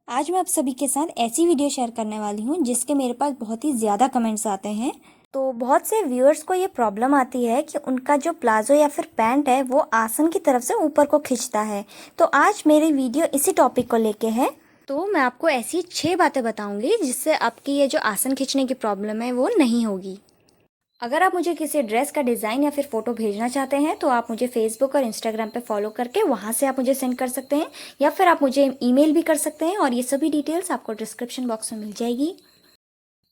आज मैं आप सभी के साथ ऐसी वीडियो शेयर करने वाली हूँ जिसके मेरे पास बहुत ही ज़्यादा कमेंट्स आते हैं। तो बहुत से व्यूअर्स को ये प्रॉब्लम आती है कि उनका जो प्लाजो या फिर पैंट है वो आसन की तरफ से ऊपर को खिंचता है। तो आज मेरी वीडियो इसी टॉपिक को लेके है। तो मैं आपको ऐसी 6 बातें बताऊंगी जिससे आपकी ये जो आसन खींचने की प्रॉब्लम है वो नहीं होगी। अगर आप मुझे किसी ड्रेस का डिज़ाइन या फिर फ़ोटो भेजना चाहते हैं तो आप मुझे फेसबुक और इंस्टाग्राम पे फॉलो करके वहाँ से आप मुझे सेंड कर सकते हैं, या फिर आप मुझे ईमेल भी कर सकते हैं और ये सभी डिटेल्स आपको डिस्क्रिप्शन बॉक्स में मिल जाएगी।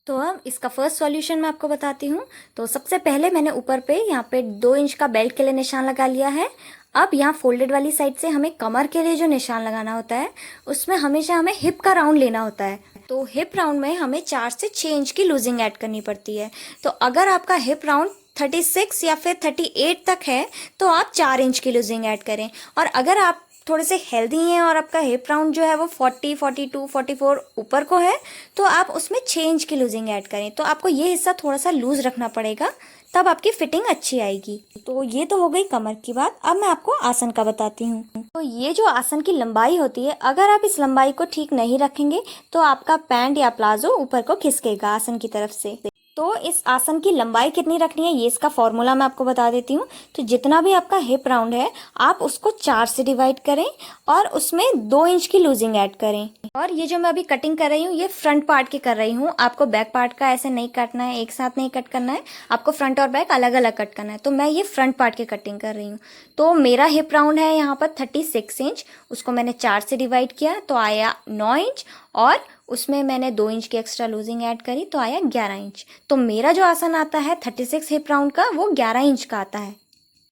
तो अब इसका फर्स्ट सॉल्यूशन मैं आपको बताती हूँ। तो सबसे पहले मैंने ऊपर पे यहाँ पे 2 इंच का बेल्ट के लिए निशान लगा लिया है। अब यहाँ फोल्डेड वाली साइड से हमें कमर के लिए जो निशान लगाना होता है उसमें हमेशा हमें हिप का राउंड लेना होता है। तो हिप राउंड में हमें 4 से 6 इंच की लूजिंग ऐड करनी पड़ती है। तो अगर आपका हिप राउंड 36 या फिर 38 तक है तो आप 4 इंच की लूजिंग ऐड करें। और अगर आप थोड़े से हेल्दी हैं और आपका हिप राउंड जो है वो 40, 42, 44 ऊपर को है तो आप उसमें 6 इंच की लूजिंग ऐड करें। तो आपको ये हिस्सा थोड़ा सा लूज रखना पड़ेगा, तब आपकी फिटिंग अच्छी आएगी। तो ये तो हो गई कमर की बात। अब मैं आपको आसन का बताती हूँ। तो ये जो आसन की लंबाई होती है, अगर आप इस लंबाई को ठीक नहीं रखेंगे तो आपका पैंट या प्लाजो ऊपर को खिसकेगा आसन की तरफ से। तो इस आसन की लंबाई कितनी रखनी है ये इसका फॉर्मूला मैं आपको बता देती हूँ। तो जितना भी आपका हिप राउंड है आप उसको 4 से डिवाइड करें और उसमें 2 इंच की लूजिंग ऐड करें। और ये जो मैं अभी कटिंग कर रही हूँ ये फ्रंट पार्ट की कर रही हूँ। आपको बैक पार्ट का ऐसे नहीं काटना है, एक साथ नहीं कट करना है, आपको फ्रंट और बैक अलग अलग कट करना है। तो मैं ये फ्रंट पार्ट की कटिंग कर रही हूँ। तो मेरा हिप राउंड है यहाँ पर 36 इंच, उसको मैंने 4 से डिवाइड किया तो आया 9 इंच, और उसमें मैंने 2 इंच की एक्स्ट्रा लूजिंग ऐड करी तो आया 11 इंच। तो मेरा जो आसन आता है 36 हिप राउंड का वो 11 इंच का आता है।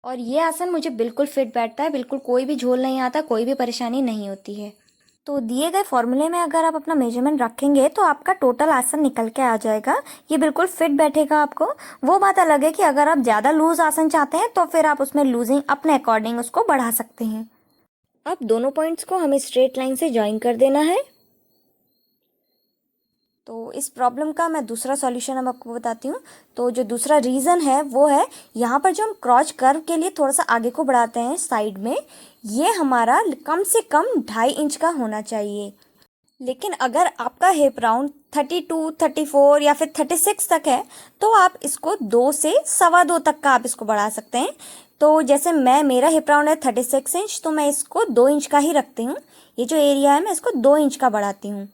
और ये आसन मुझे बिल्कुल फिट बैठता है, बिल्कुल कोई भी झोल नहीं आता, कोई भी परेशानी नहीं होती है। तो दिए गए फॉर्मूले में अगर आप अपना मेजरमेंट रखेंगे तो आपका टोटल आसन निकल के आ जाएगा। ये बिल्कुल फिट बैठेगा आपको। वो बात अलग है कि अगर आप ज़्यादा लूज आसन चाहते हैं तो फिर आप उसमें लूजिंग अपने अकॉर्डिंग उसको बढ़ा सकते हैं। अब दोनों पॉइंट्स को हमें स्ट्रेट लाइन से ज्वाइन कर देना है। तो इस प्रॉब्लम का मैं दूसरा सॉल्यूशन अब आपको बताती हूँ। तो जो दूसरा रीज़न है वो है यहाँ पर जो हम क्रॉच कर्व के लिए थोड़ा सा आगे को बढ़ाते हैं साइड में, ये हमारा कम से कम 2.5 इंच का होना चाहिए। लेकिन अगर आपका हिप राउंड 32, 34 या फिर 36 तक है तो आप इसको 2 से 2.25 तक का आप इसको बढ़ा सकते हैं। तो जैसे मेरा हिप राउंड है 36 इंच तो मैं इसको 2 इंच का ही रखती हूँ। ये जो एरिया है मैं इसको 2 इंच का बढ़ाती हूँ।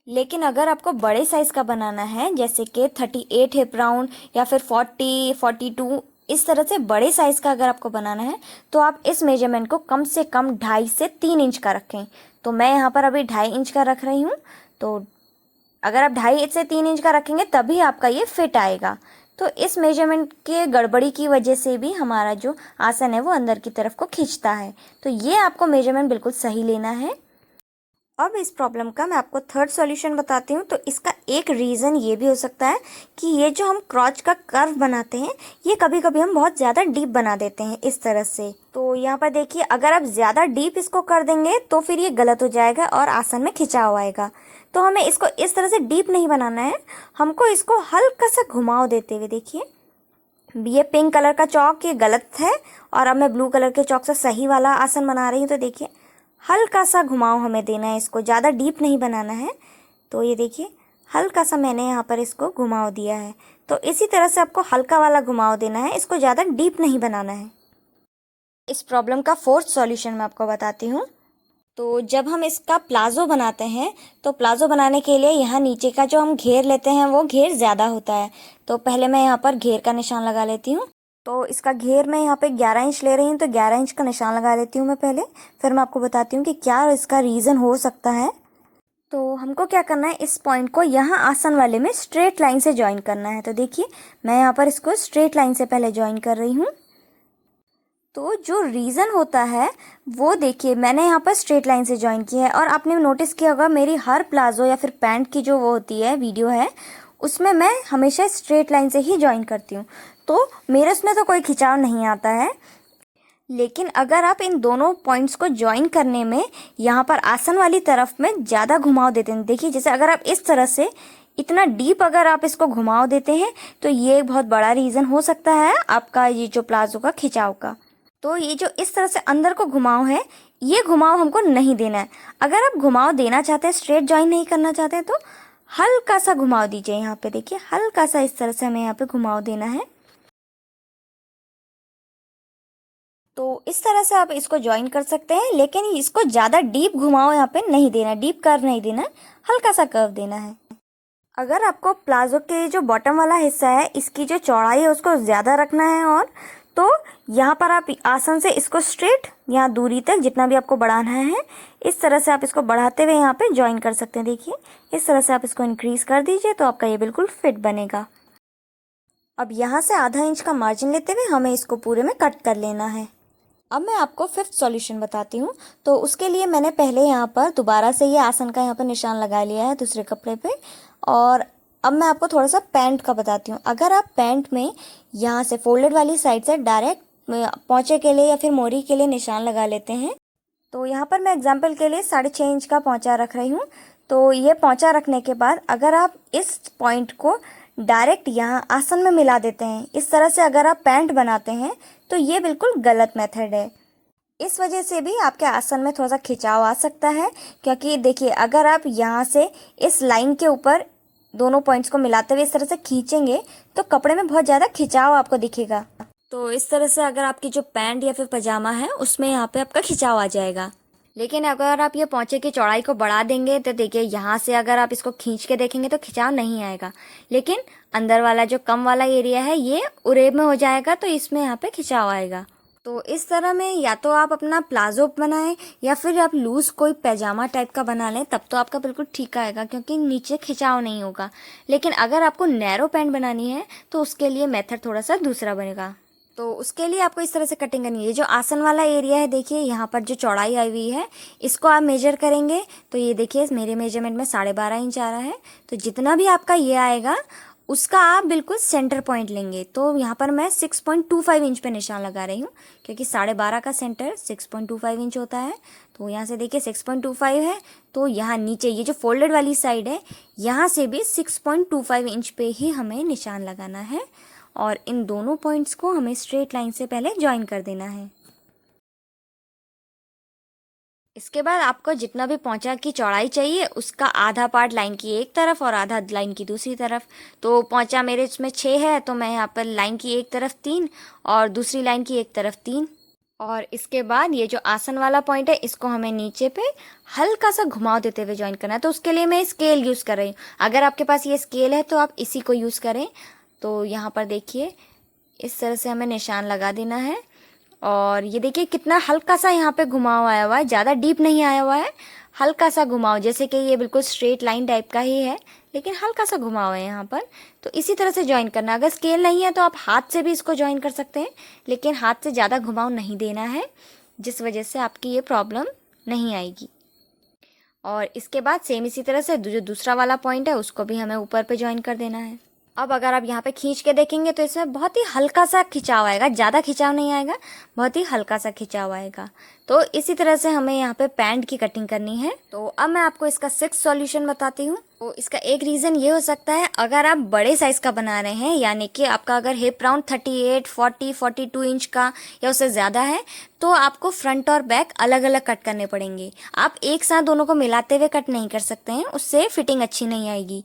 लेकिन अगर आपको बड़े साइज का बनाना है जैसे कि 38 हिप राउंड या फिर 40, 42 इस तरह से बड़े साइज का अगर आपको बनाना है तो आप इस मेजरमेंट को कम से कम 2.5 से 3 इंच का रखें। तो मैं यहाँ पर अभी 2.5 इंच का रख रही हूँ। तो अगर आप 2.5 से 3 इंच का रखेंगे तभी आपका ये फिट आएगा। तो इस मेजरमेंट के गड़बड़ी की वजह से भी हमारा जो आसन है वो अंदर की तरफ को खींचता है। तो ये आपको मेजरमेंट बिल्कुल सही लेना है। अब इस प्रॉब्लम का मैं आपको थर्ड सॉल्यूशन बताती हूँ। तो इसका एक रीज़न ये भी हो सकता है कि ये जो हम क्रॉच का कर्व बनाते हैं ये कभी कभी हम बहुत ज़्यादा डीप बना देते हैं इस तरह से। तो यहाँ पर देखिए, अगर आप ज़्यादा डीप इसको कर देंगे तो फिर ये गलत हो जाएगा और आसन में खिंचाव आएगा। तो हमें इसको इस तरह से डीप नहीं बनाना है, हमको इसको हल्का सा घुमाव देते हुए, देखिए ये पिंक कलर का चौक ये गलत है और अब मैं ब्लू कलर के चौक से सही वाला आसन बना रही हूँ। तो देखिए हल्का सा घुमाव हमें देना है, इसको ज़्यादा डीप नहीं बनाना है। तो ये देखिए हल्का सा मैंने यहाँ पर इसको घुमाव दिया है। तो इसी तरह से आपको हल्का वाला घुमाव देना है, इसको ज़्यादा डीप नहीं बनाना है। इस प्रॉब्लम का फोर्थ सॉल्यूशन मैं आपको बताती हूँ। तो जब हम इसका प्लाजो बनाते हैं तो प्लाजो बनाने के लिए यहाँ नीचे का जो हम घेर लेते हैं वो घेर ज़्यादा होता है। तो पहले मैं यहाँ पर घेर का निशान लगा लेती हूँ। तो इसका घेर मैं यहाँ पे 11 इंच ले रही हूँ, तो 11 इंच का निशान लगा लेती हूँ मैं पहले। फिर मैं आपको बताती हूँ कि क्या इसका रीज़न हो सकता है। तो हमको क्या करना है, इस पॉइंट को यहाँ आसन वाले में स्ट्रेट लाइन से ज्वाइन करना है। तो देखिए मैं यहाँ पर इसको स्ट्रेट लाइन से पहले ज्वाइन कर रही हूँ। तो जो रीज़न होता है वो देखिए मैंने यहाँ पर स्ट्रेट लाइन से ज्वाइन किया है, और आपने नोटिस किया होगा मेरी हर प्लाजो या फिर पैंट की जो वो होती है वीडियो है उसमें मैं हमेशा स्ट्रेट लाइन से ही ज्वाइन करती हूँ। तो मेरे उसमें तो कोई खिंचाव नहीं आता है। लेकिन अगर आप इन दोनों पॉइंट्स को ज्वाइन करने में यहाँ पर आसन वाली तरफ में ज़्यादा घुमाव देते हैं, देखिए जैसे अगर आप इस तरह से इतना डीप अगर आप इसको घुमाव देते हैं तो ये एक बहुत बड़ा रीज़न हो सकता है आपका ये जो प्लाजो का खिंचाव का। तो ये जो इस तरह से अंदर को घुमाव है ये घुमाव हमको नहीं देना है। अगर आप घुमाव देना चाहते हैं, स्ट्रेट जॉइन नहीं करना चाहते हैं, तो हल्का सा घुमाव दीजिए। यहाँ पे देखिए, हल्का सा इस तरह से हमें यहाँ पे घुमाव देना है। तो इस तरह से आप इसको ज्वाइन कर सकते हैं, लेकिन इसको ज़्यादा डीप घुमाव यहाँ पे नहीं देना, डीप कर्व नहीं देना, हल्का सा कर्व देना है। अगर आपको प्लाजो के जो बॉटम वाला हिस्सा है, इसकी जो चौड़ाई है उसको ज़्यादा रखना है, और तो यहाँ पर आप आसन से इसको स्ट्रेट यहाँ दूरी तक जितना भी आपको बढ़ाना है, इस तरह से आप इसको बढ़ाते हुए यहाँ पे ज्वाइन कर सकते हैं। देखिए, इस तरह से आप इसको इंक्रीज़ कर दीजिए तो आपका ये बिल्कुल फिट बनेगा। अब यहाँ से आधा इंच का मार्जिन लेते हुए हमें इसको पूरे में कट कर लेना है। अब मैं आपको फिफ्थ सॉल्यूशन बताती हूँ। तो उसके लिए मैंने पहले यहाँ पर दोबारा से ये आसन का यहाँ पर निशान लगा लिया है दूसरे कपड़े पे, और अब मैं आपको थोड़ा सा पैंट का बताती हूँ। अगर आप पैंट में यहाँ से फोल्डेड वाली साइड से डायरेक्ट पोंचे के लिए या फिर मोरी के लिए निशान लगा लेते हैं, तो यहाँ पर मैं एग्जाम्पल के लिए 6.5 इंच का पोंचा रख रही हूँ। तो ये पोंचा रखने के बाद अगर आप इस पॉइंट को डायरेक्ट यहाँ आसन में मिला देते हैं, इस तरह से अगर आप पैंट बनाते हैं, तो ये बिल्कुल गलत मेथड है। इस वजह से भी आपके आसन में थोड़ा सा खिंचाव आ सकता है, क्योंकि देखिए, अगर आप यहाँ से इस लाइन के ऊपर दोनों पॉइंट्स को मिलाते हुए इस तरह से खींचेंगे तो कपड़े में बहुत ज़्यादा खिंचाव आपको दिखेगा। तो इस तरह से अगर आपकी जो पैंट या फिर पजामा है उसमें यहाँ पे आपका खिंचाव आ जाएगा। लेकिन अगर आप ये पोंचे की चौड़ाई को बढ़ा देंगे तो देखिए, यहाँ से अगर आप इसको खींच के देखेंगे तो खिंचाव नहीं आएगा, लेकिन अंदर वाला जो कम वाला एरिया है ये उरेब में हो जाएगा, तो इसमें यहाँ पे खिंचाव आएगा। तो इस तरह में या तो आप अपना प्लाजो बनाएं या फिर आप लूज़ कोई पैजामा टाइप का बना लें, तब तो आपका बिल्कुल ठीक आएगा, क्योंकि नीचे खिंचाव नहीं होगा। लेकिन अगर आपको नैरो पैंट बनानी है तो उसके लिए मेथड थोड़ा सा दूसरा बनेगा। तो उसके लिए आपको इस तरह से कटिंग करनी है। जो आसन वाला एरिया है, देखिए यहाँ पर जो चौड़ाई आई हुई है, इसको आप मेजर करेंगे तो ये देखिए मेरे मेजरमेंट में 12.5 इंच आ रहा है। तो जितना भी आपका ये आएगा उसका आप बिल्कुल सेंटर पॉइंट लेंगे। तो यहाँ पर मैं 6.25 इंच पे निशान लगा रही हूँ, क्योंकि 12.5 का सेंटर 6.25 इंच होता है। तो यहाँ से देखिए 6.25 है, तो यहाँ नीचे ये जो फोल्डेड वाली साइड है, यहाँ से भी 6.25 इंच पे ही हमें निशान लगाना है, और इन दोनों पॉइंट्स को हमें स्ट्रेट लाइन से पहले ज्वाइन कर देना है। इसके बाद आपको जितना भी पोंचा की चौड़ाई चाहिए उसका आधा पार्ट लाइन की एक तरफ और आधा लाइन की दूसरी तरफ। तो पोंचा मेरे इसमें 6 है, तो मैं यहाँ पर लाइन की एक तरफ 3 और दूसरी लाइन की एक तरफ 3। और इसके बाद ये जो आसन वाला पॉइंट है, इसको हमें नीचे पे हल्का सा घुमाव देते हुए ज्वाइन करना है। तो उसके लिए मैं स्केल यूज़ कर रही हूँ। अगर आपके पास ये स्केल है तो आप इसी को यूज़ करें। तो यहाँ पर देखिए, इस तरह से हमें निशान लगा देना है, और ये देखिए कितना हल्का सा यहाँ पे घुमाव आया हुआ है, ज़्यादा डीप नहीं आया हुआ है, हल्का सा घुमाव, जैसे कि ये बिल्कुल स्ट्रेट लाइन टाइप का ही है, लेकिन हल्का सा घुमाव है यहाँ पर। तो इसी तरह से ज्वाइन करना। अगर स्केल नहीं है तो आप हाथ से भी इसको ज्वाइन कर सकते हैं, लेकिन हाथ से ज़्यादा घुमाव नहीं देना है, जिस वजह से आपकी ये प्रॉब्लम नहीं आएगी। और इसके बाद सेम इसी तरह से जो दूसरा वाला पॉइंट है उसको भी हमें ऊपर पे ज्वाइन कर देना है। अब अगर आप यहाँ पे खींच के देखेंगे तो इसमें बहुत ही हल्का सा खिंचाव आएगा, ज़्यादा खिंचाव नहीं आएगा, बहुत ही हल्का सा खिंचाव आएगा। तो इसी तरह से हमें यहाँ पे पैंट की कटिंग करनी है। तो अब मैं आपको इसका 6th सॉल्यूशन बताती हूँ। तो इसका एक रीज़न ये हो सकता है, अगर आप बड़े साइज़ का बना रहे हैं, यानी कि आपका अगर हिप राउंड 38, 40, 42 इंच का या उससे ज़्यादा है, तो आपको फ्रंट और बैक अलग अलग कट करने पड़ेंगे। आप एक साथ दोनों को मिलाते हुए कट नहीं कर सकते हैं, उससे फिटिंग अच्छी नहीं आएगी।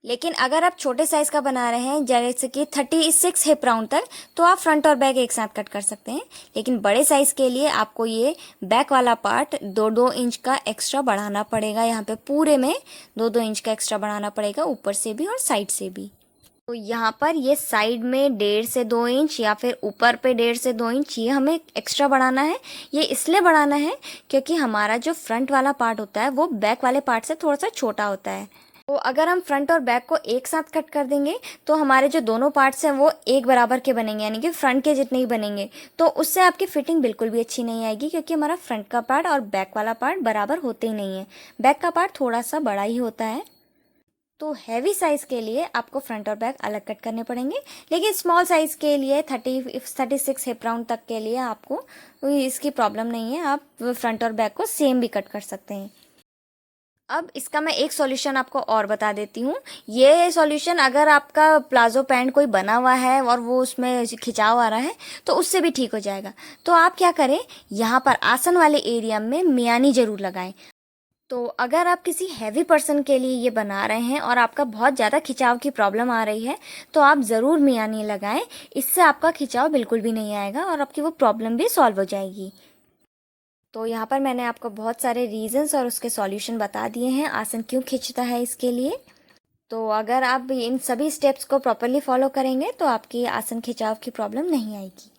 लेकिन अगर आप छोटे साइज़ का बना रहे हैं, जैसे कि 36 हिप राउंड तक, तो आप फ्रंट और बैक एक साथ कट कर सकते हैं। लेकिन बड़े साइज़ के लिए आपको ये बैक वाला पार्ट 2-2 इंच का एक्स्ट्रा बढ़ाना पड़ेगा। यहाँ पे पूरे में 2-2 इंच का एक्स्ट्रा बढ़ाना पड़ेगा, ऊपर से भी और साइड से भी। तो यहाँ पर ये साइड में 1.5 से 2 इंच या फिर ऊपर पे 1.5 से 2 इंच ये हमें एक्स्ट्रा बढ़ाना है। ये इसलिए बढ़ाना है क्योंकि हमारा जो फ्रंट वाला पार्ट होता है वो बैक वाले पार्ट से थोड़ा सा छोटा होता है। तो अगर हम फ्रंट और बैक को एक साथ कट कर देंगे तो हमारे जो दोनों पार्ट्स हैं वो एक बराबर के बनेंगे, यानी कि फ्रंट के जितने ही बनेंगे। तो उससे आपकी फिटिंग बिल्कुल भी अच्छी नहीं आएगी, क्योंकि हमारा फ्रंट का पार्ट और बैक वाला पार्ट बराबर होते ही नहीं है। बैक का पार्ट थोड़ा सा बड़ा ही होता है। तो हैवी साइज़ के लिए आपको फ्रंट और बैक अलग कट करने पड़ेंगे, लेकिन स्मॉल साइज़ के लिए 36 हिप राउंड तक के लिए आपको इसकी प्रॉब्लम नहीं है, आप फ्रंट और बैक को सेम भी कट कर सकते हैं। अब इसका मैं एक सॉल्यूशन आपको और बता देती हूँ। ये सॉल्यूशन अगर आपका प्लाजो पैंट कोई बना हुआ है और वो उसमें खिंचाव आ रहा है तो उससे भी ठीक हो जाएगा। तो आप क्या करें, यहाँ पर आसन वाले एरिया में मियानी ज़रूर लगाएं। तो अगर आप किसी हैवी पर्सन के लिए ये बना रहे हैं और आपका बहुत ज़्यादा खिंचाव की प्रॉब्लम आ रही है तो आप ज़रूर मियानी लगाएं। इससे आपका खिंचाव बिल्कुल भी नहीं आएगा और आपकी वो प्रॉब्लम भी सॉल्व हो जाएगी। तो यहाँ पर मैंने आपको बहुत सारे रीजंस और उसके सॉल्यूशन बता दिए हैं आसन क्यों खींचता है इसके लिए। तो अगर आप इन सभी स्टेप्स को प्रॉपरली फॉलो करेंगे तो आपकी आसन खिंचाव की प्रॉब्लम नहीं आएगी।